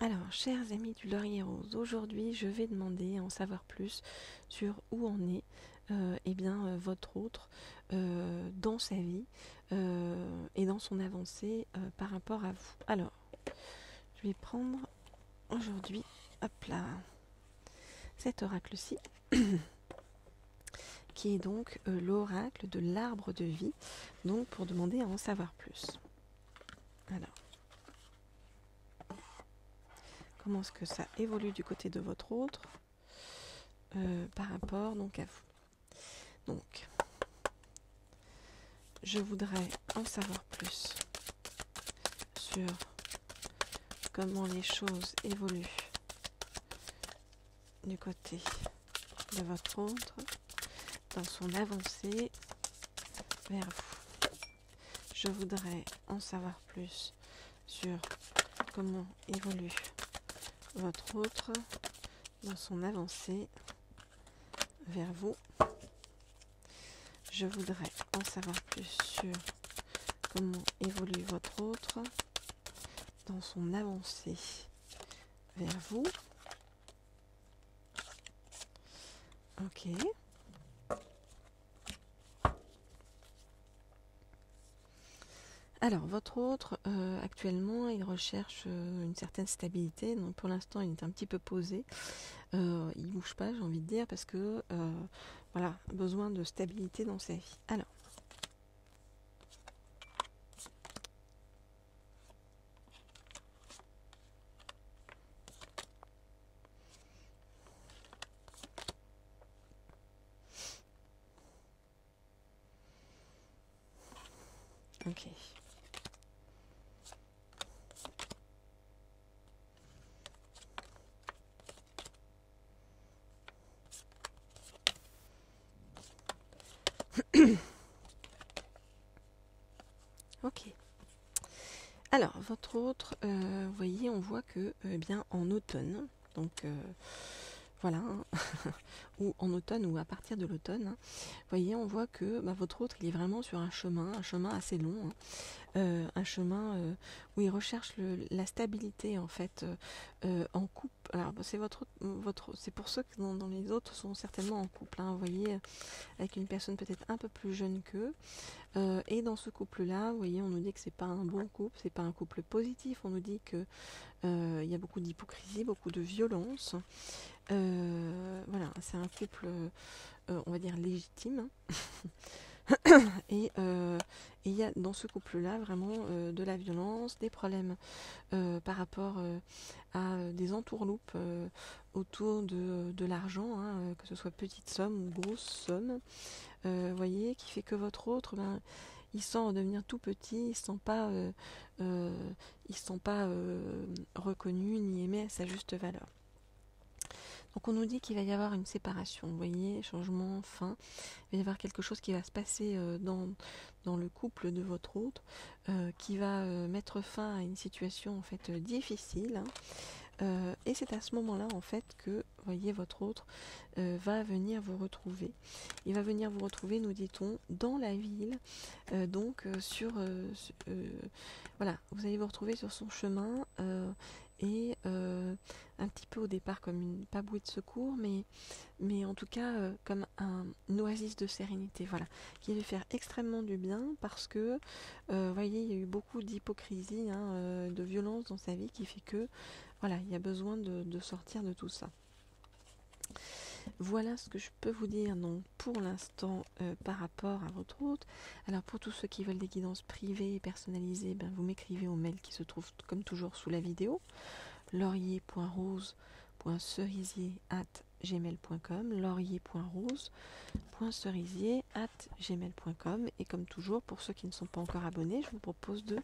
Alors, chers amis du Laurier Rose, aujourd'hui je vais demander à en savoir plus sur où en est votre autre dans sa vie et dans son avancée par rapport à vous. Alors, je vais prendre aujourd'hui, hop là, cet oracle-ci, qui est donc l'oracle de l'arbre de vie, donc pour demander à en savoir plus. Alors, comment est-ce que ça évolue du côté de votre autre par rapport donc à vous. Donc, je voudrais en savoir plus sur comment les choses évoluent du côté de votre autre dans son avancée vers vous. Je voudrais en savoir plus sur comment évolue votre autre dans son avancée vers vous. Je voudrais en savoir plus sur comment évolue votre autre dans son avancée vers vous. Ok. Alors, votre autre, actuellement, il recherche une certaine stabilité. Donc, pour l'instant, il est un petit peu posé. Il ne bouge pas, j'ai envie de dire, parce que, voilà, besoin de stabilité dans sa vie. Alors, ok. Ok. Alors, votre autre, vous voyez, on voit que, bien, en automne, donc voilà, hein, ou en automne ou à partir de l'automne, hein, vous voyez, on voit que votre autre, il est vraiment sur un chemin assez long, hein, un chemin où il recherche la stabilité en fait en couple. Alors c'est c'est pour ceux que dans les autres sont certainement en couple, hein, vous voyez, avec une personne peut-être un peu plus jeune qu'eux. Et dans ce couple-là, vous voyez, on nous dit que c'est pas un bon couple, c'est pas un couple positif. On nous dit que il y a beaucoup d'hypocrisie, beaucoup de violence. Voilà, c'est un couple, on va dire légitime. Et il y a dans ce couple-là vraiment de la violence, des problèmes par rapport à des entourloupes autour de l'argent, hein, que ce soit petite somme ou grosse somme. Voyez, qui fait que votre autre, il sent devenir tout petit, il sent pas reconnu ni aimé à sa juste valeur. Donc on nous dit qu'il va y avoir une séparation, vous voyez, changement, fin. Il va y avoir quelque chose qui va se passer dans le couple de votre autre, qui va mettre fin à une situation en fait difficile. Et c'est à ce moment-là en fait que, vous voyez, votre autre va venir vous retrouver. Il va venir vous retrouver, nous dit-on, dans la ville. Voilà, vous allez vous retrouver sur son chemin et un petit peu au départ comme pas bouée de secours, mais en tout cas comme une oasis de sérénité, voilà, qui va lui faire extrêmement du bien parce que, vous voyez, il y a eu beaucoup d'hypocrisie, hein, de violence dans sa vie qui fait que, voilà, il y a besoin de sortir de tout ça. Voilà ce que je peux vous dire donc pour l'instant par rapport à votre autre. Alors pour tous ceux qui veulent des guidances privées et personnalisées, vous m'écrivez au mail qui se trouve comme toujours sous la vidéo, laurier.rose.cerisier@gmail.com, laurier.rose.cerisier@gmail.com. Et comme toujours, pour ceux qui ne sont pas encore abonnés, je vous propose de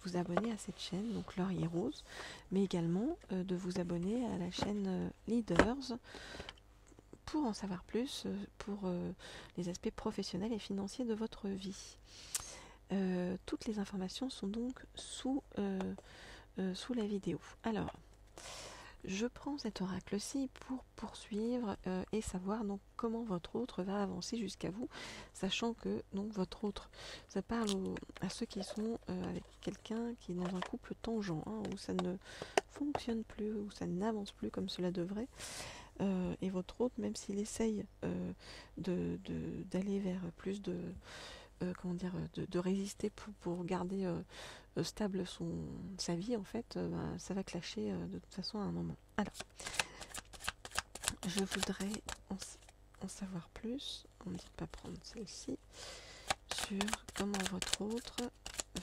vous abonner à cette chaîne, donc Laurier Rose, mais également de vous abonner à la chaîne Leaders pour en savoir plus pour les aspects professionnels et financiers de votre vie. Toutes les informations sont donc sous la vidéo. Alors, je prends cet oracle-ci pour poursuivre et savoir donc comment votre autre va avancer jusqu'à vous, sachant que donc votre autre, ça parle à ceux qui sont avec quelqu'un qui est dans un couple tangent, hein, où ça ne fonctionne plus ou ça n'avance plus comme cela devrait. Et votre hôte, même s'il essaye d'aller vers plus de comment dire, de résister pour garder stable sa vie, en fait, ça va clasher de toute façon à un moment. Alors, je voudrais en savoir plus. On ne dit pas prendre celle-ci, sur comment votre autre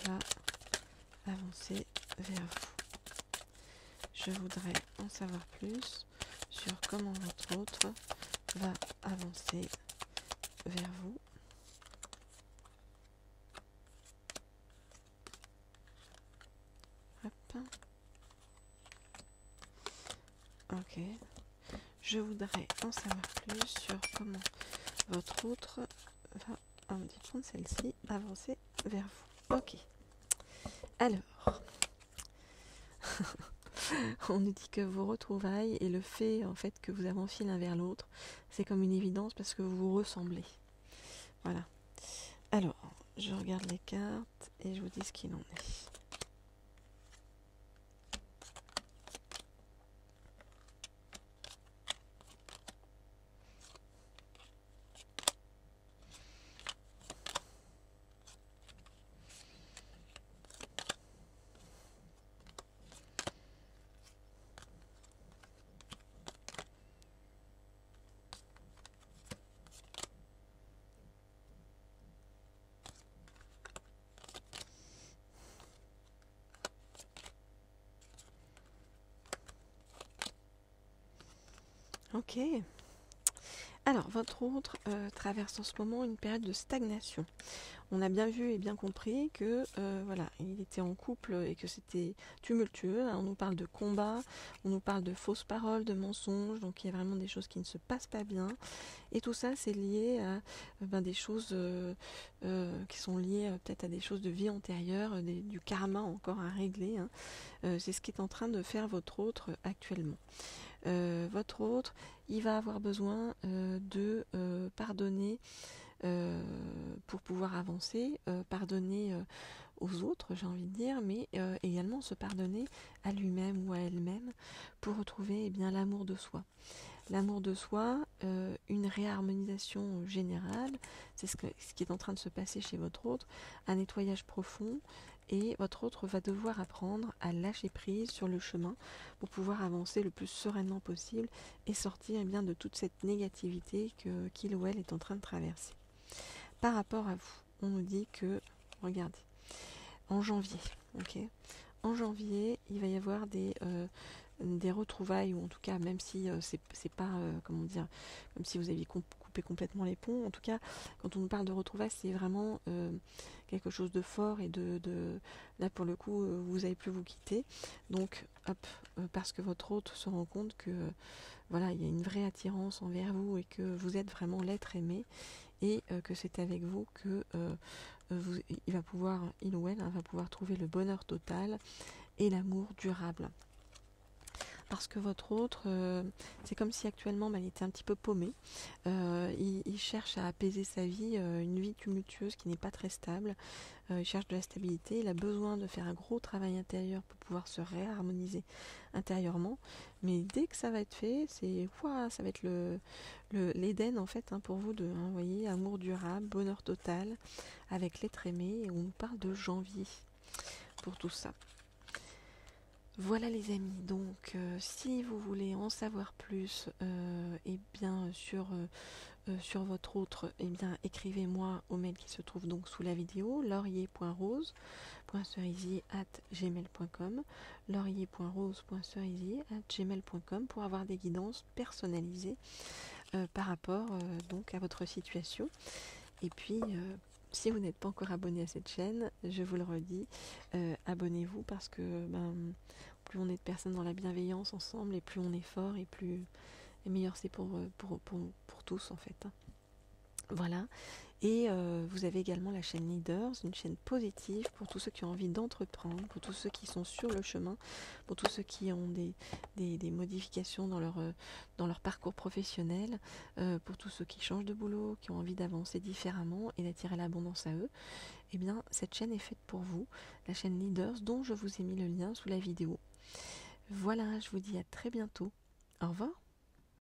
va avancer vers vous. Je voudrais en savoir plus sur comment votre autre va avancer vers vous. Hop. Ok. Je voudrais en savoir plus sur comment votre autre va, on dit prendre celle-ci, avancer vers vous. Ok. Alors, on nous dit que vos retrouvailles et le fait en fait que vous avanciez l'un vers l'autre, c'est comme une évidence parce que vous vous ressemblez. Voilà. Alors, je regarde les cartes et je vous dis ce qu'il en est. Ok. Alors, votre autre traverse en ce moment une période de stagnation. On a bien vu et bien compris que voilà, il était en couple et que c'était tumultueux. On nous parle de combat, on nous parle de fausses paroles, de mensonges, donc il y a vraiment des choses qui ne se passent pas bien. Et tout ça, c'est lié à des choses qui sont liées peut-être à des choses de vie antérieure, du karma encore à régler. C'est ce qui est en train de faire votre autre actuellement. Votre autre, il va avoir besoin de pardonner pour pouvoir avancer, pardonner aux autres, j'ai envie de dire, mais également se pardonner à lui-même ou à elle-même pour retrouver bien l'amour de soi. L'amour de soi, une réharmonisation générale, c'est ce qui est en train de se passer chez votre autre, un nettoyage profond, et votre autre va devoir apprendre à lâcher prise sur le chemin pour pouvoir avancer le plus sereinement possible et sortir bien de toute cette négativité qu'il ou elle est en train de traverser. Par rapport à vous, on nous dit que, regardez, en janvier, ok, en janvier, il va y avoir des retrouvailles, ou en tout cas, même si c'est pas, comment dire, comme si vous aviez coupé complètement les ponts, en tout cas, quand on nous parle de retrouvailles, c'est vraiment quelque chose de fort et là pour le coup, vous n'avez plus vous quitter. Donc, hop, parce que votre hôte se rend compte que voilà, il y a une vraie attirance envers vous et que vous êtes vraiment l'être aimé et que c'est avec vous que il va pouvoir, il ou elle va pouvoir trouver le bonheur total et l'amour durable. Parce que votre autre, c'est comme si actuellement il était un petit peu paumé. Il cherche à apaiser sa vie, une vie tumultueuse qui n'est pas très stable. Il cherche de la stabilité, il a besoin de faire un gros travail intérieur pour pouvoir se réharmoniser intérieurement. Mais dès que ça va être fait, ça va être l'Éden en fait pour vous deux. Vous voyez, amour durable, bonheur total, avec l'être aimé, et on nous parle de janvier pour tout ça. Voilà les amis, donc si vous voulez en savoir plus et bien sur votre autre, eh bien écrivez-moi au mail qui se trouve donc sous la vidéo, laurier.rose.cerisier@gmail.com, laurier.rose.cerisier@gmail.com pour avoir des guidances personnalisées par rapport donc à votre situation. Et puis si vous n'êtes pas encore abonné à cette chaîne, je vous le redis, abonnez-vous parce que plus on est de personnes dans la bienveillance ensemble et plus on est fort et meilleur c'est pour tous en fait. Voilà. Et vous avez également la chaîne Leaders, une chaîne positive pour tous ceux qui ont envie d'entreprendre, pour tous ceux qui sont sur le chemin, pour tous ceux qui ont des modifications dans leur parcours professionnel, pour tous ceux qui changent de boulot, qui ont envie d'avancer différemment et d'attirer l'abondance à eux. Eh bien, cette chaîne est faite pour vous, la chaîne Leaders, dont je vous ai mis le lien sous la vidéo. Voilà, je vous dis à très bientôt. Au revoir.